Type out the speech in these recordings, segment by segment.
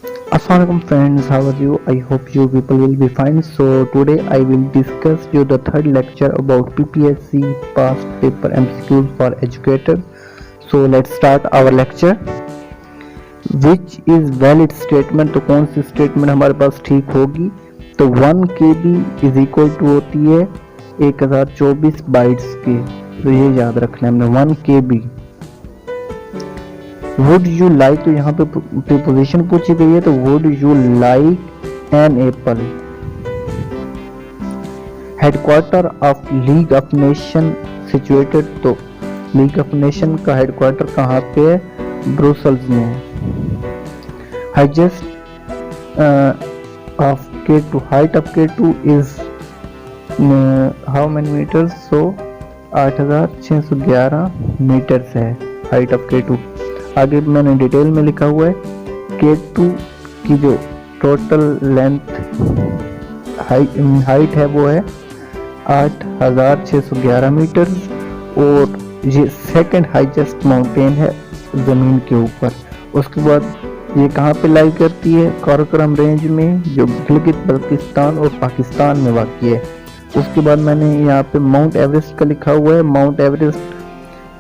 Assalamualaikum friends, how are you? I hope you people will be fine. So today I will discuss you the third lecture about PPSC past paper MCQs for educators. So let's start our lecture. Which is valid statement? तो कौन सी statement हमारे पास ठीक होगी? तो 1 KB is equal to होती है 1024 bytes की। तो ये याद रखना है हमने 1 KB। वुड यू लाइक, तो यहाँ पे प्रीपोजिशन पूछी गई है, तो would you like an apple. Headquarter of league of nation situated, तो लीग ऑफ नेशन का हेडक्वार्टर कहाँ पे है? ब्रुसेल्स में है। Highest of K2, height of K2 is how many meters? So 8611 meters है हाइट ऑफ K2। आगे मैंने डिटेल में लिखा हुआ है K2 की जो टोटल लेंथ हाइट है वो है 8611 मीटर, और ये सेकंड हाईएस्ट माउंटेन है ज़मीन के ऊपर। उसके बाद ये कहाँ पे लाई करती है? काराकोरम रेंज में, जो गिलगित बल्तिस्तान और पाकिस्तान में वाक़ है। उसके बाद मैंने यहाँ पे माउंट एवरेस्ट का लिखा हुआ है। माउंट एवरेस्ट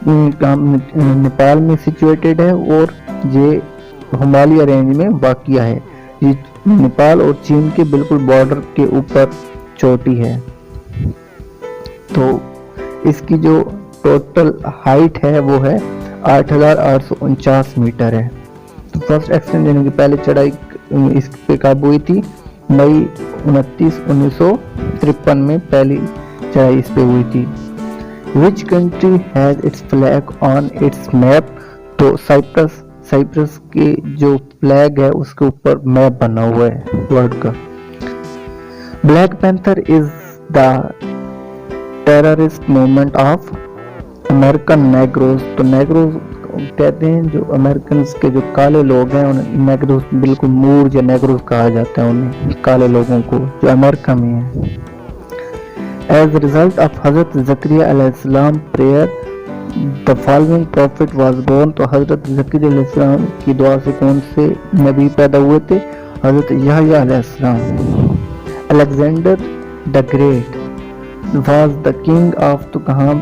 नेपाल में सिचुएटेड है और ये हिमालय रेंज में वाक़िया है। ये नेपाल और चीन के बिल्कुल बॉर्डर के ऊपर चोटी है। तो इसकी जो टोटल हाइट है वो है 8849 मीटर है। तो फर्स्ट एक्सटेंड यानी कि पहले चढ़ाई इस पे काबू हुई थी मई 29, 1953 में पहली चढ़ाई इस पे हुई थी। Which country has its flag on its map? तो साइप्रस के जो फ्लैग है उसके ऊपर मैप बना हुआ है वर्ल्ड का। Black panther is the terrorist movement of American नेग्रोज। तो नेग्रोज कहते हैं जो अमेरिकन के जो काले लोग हैं, उन्हें नेग्रोज, बिल्कुल मूर या नेग्रोज कहा जाता है उन्हें, काले लोगों को जो अमेरिका में है। As a result of हज़रत ज़करिया अलैहिस्सलाम prayer, the following prophet was born। तो हज़रत ज़करिया अलैहिस्सलाम की दुआ से कौन से नबी पैदा हुए थे? हज़रत यहया अलैहिस्सलाम। Alexander the great was the king of, तो कहाँ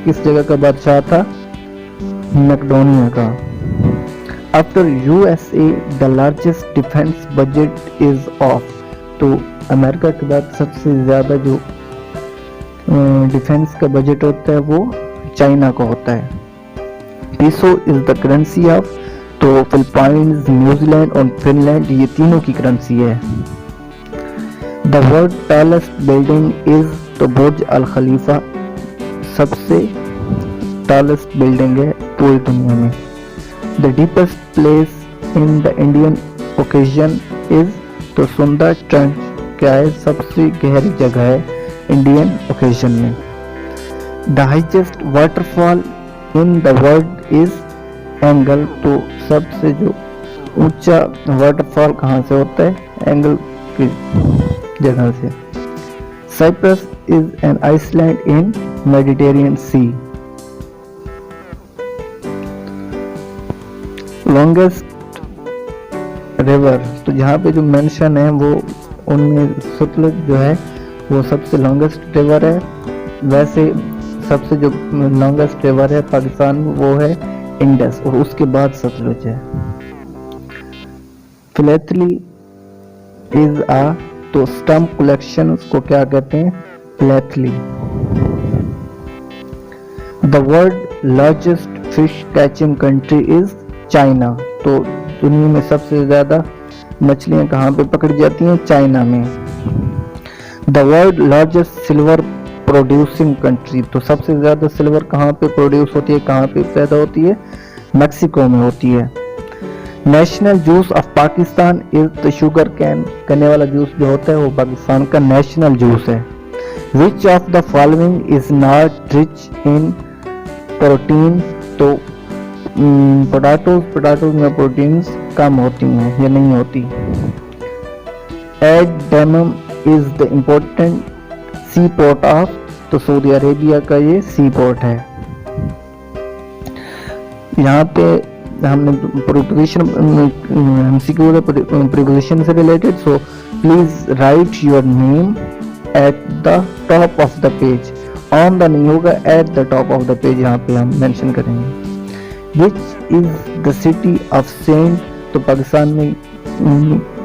किस जगह का बादशाह था? मैकेडोनिया का। After USA the largest defense budget is of, तो अमेरिका के बाद सबसे ज़्यादा जो डिफेंस का बजट होता है वो चाइना का होता है। पीसो इज द करेंसी ऑफ, तो फिलीपाइंस, न्यूजीलैंड और फिनलैंड ये तीनों की करेंसी है। The world tallest building is, तो बुर्ज अल खलीफा सबसे टॉलेस्ट बिल्डिंग है पूरी दुनिया में। The deepest place in the Indian occasion is, तो सुंदर ट्रेंच क्या है? सबसे गहरी जगह है इंडियन ओकेजन में। The highest waterfall in the world is angle, तो सबसे जो ऊंचा वाटरफॉल कहाँ से होता है? एंगल की जगह से। Cyprus is an island in Mediterranean sea. Longest river, तो जहाँ पे जो मेंशन है वो उनमें सतलुज जो है वो सबसे लॉन्गेस्ट रिवर है। वैसे सबसे जो लॉन्गेस्ट रिवर है पाकिस्तान में वो है इंडस, और उसके बाद सतलुज है। फिलेटली इज आ, तो स्टम्प कलेक्शन उसको क्या कहते हैं? Philately. The world largest fish catching country is China, तो दुनिया में सबसे ज्यादा मछलियां कहाँ पे पकड़ी जाती हैं? चाइना में। The world largest silver producing country, तो सबसे ज्यादा सिल्वर कहाँ पे प्रोड्यूस होती है, कहाँ पे पैदा होती है? मैक्सिको में होती है। National juice of Pakistan is, तो शुगर कैन, गन्ने वाला जूस जो होता है वो पाकिस्तान का नेशनल जूस है। Which of the following is not rich in protein, तो पोटैटोज में प्रोटीन्स कम होती हैं या नहीं होती। Dammam is the important sea port of, तो सऊदी अरेबिया का ये सी पोर्ट है। यहाँ पे हमने प्रीपोजिशन MCQ है प्रीपोजिशन से related, so please write your name at the top of the page. On the नहीं होगा, at the top of the page यहाँ पे हम मेंशन करेंगे। Which is the city of saint, तो पाकिस्तान में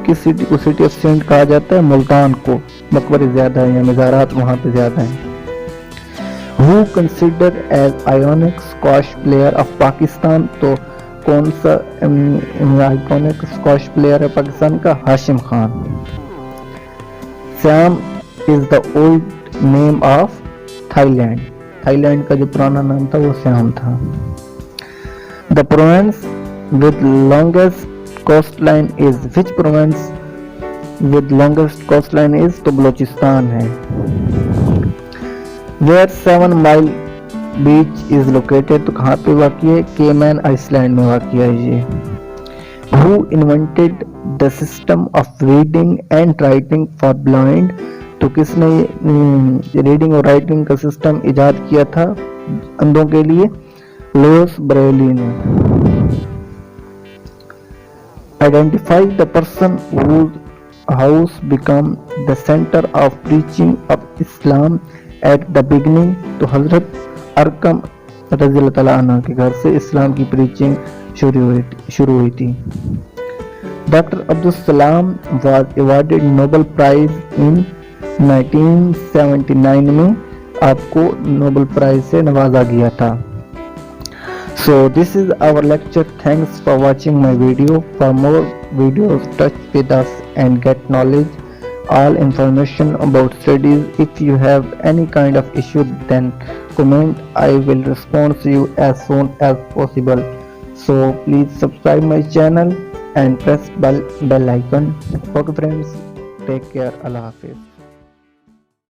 किस सिटी को सिटी ऑफ सेंट कहा जाता है? मुल्तान को। मकबरे ज्यादा है या मज़ारात वहाँ पे ज्यादा हैं। Who consider as iconic squash player of Pakistan, तो कौन सा आइकॉनिक स्क्वाश प्लेयर है पाकिस्तान का? Hashim Khan. Siam is the old name of Thailand, Thailand का जो पुराना नाम था वो श्याम था। The province with longest coastline is, which province with longest coastline is, तो बलोचिस्तान है। Where 7 mile beach is located, तो कहाँ पे वाक़ई है? केमैन आइसलैंड में वाक़ई है ये। Who invented the system of reading and writing for blind, तो किसने रीडिंग और राइटिंग का सिस्टम इजाद किया था अंधों के लिए? लुइस ब्रेली ने। Identify the person whose house become the center of preaching of Islam at the beginning, तो हजरत अरकम रज़ी अल्लाह तआला अन्हा के घर से इस्लाम की प्रीचिंग शुरू हुई थी। Doctor Abdul Salam was awarded Nobel Prize in 1979 में आपको नोबेल प्राइज से नवाजा गया था। So this is our lecture. Thanks for watching my video. For more videos, touch with us and get knowledge, all information about studies. If you have any kind of issue, then comment. I will respond to you as soon as possible. So please subscribe my channel and press bell icon. Okay friends, take care. Allah Hafiz.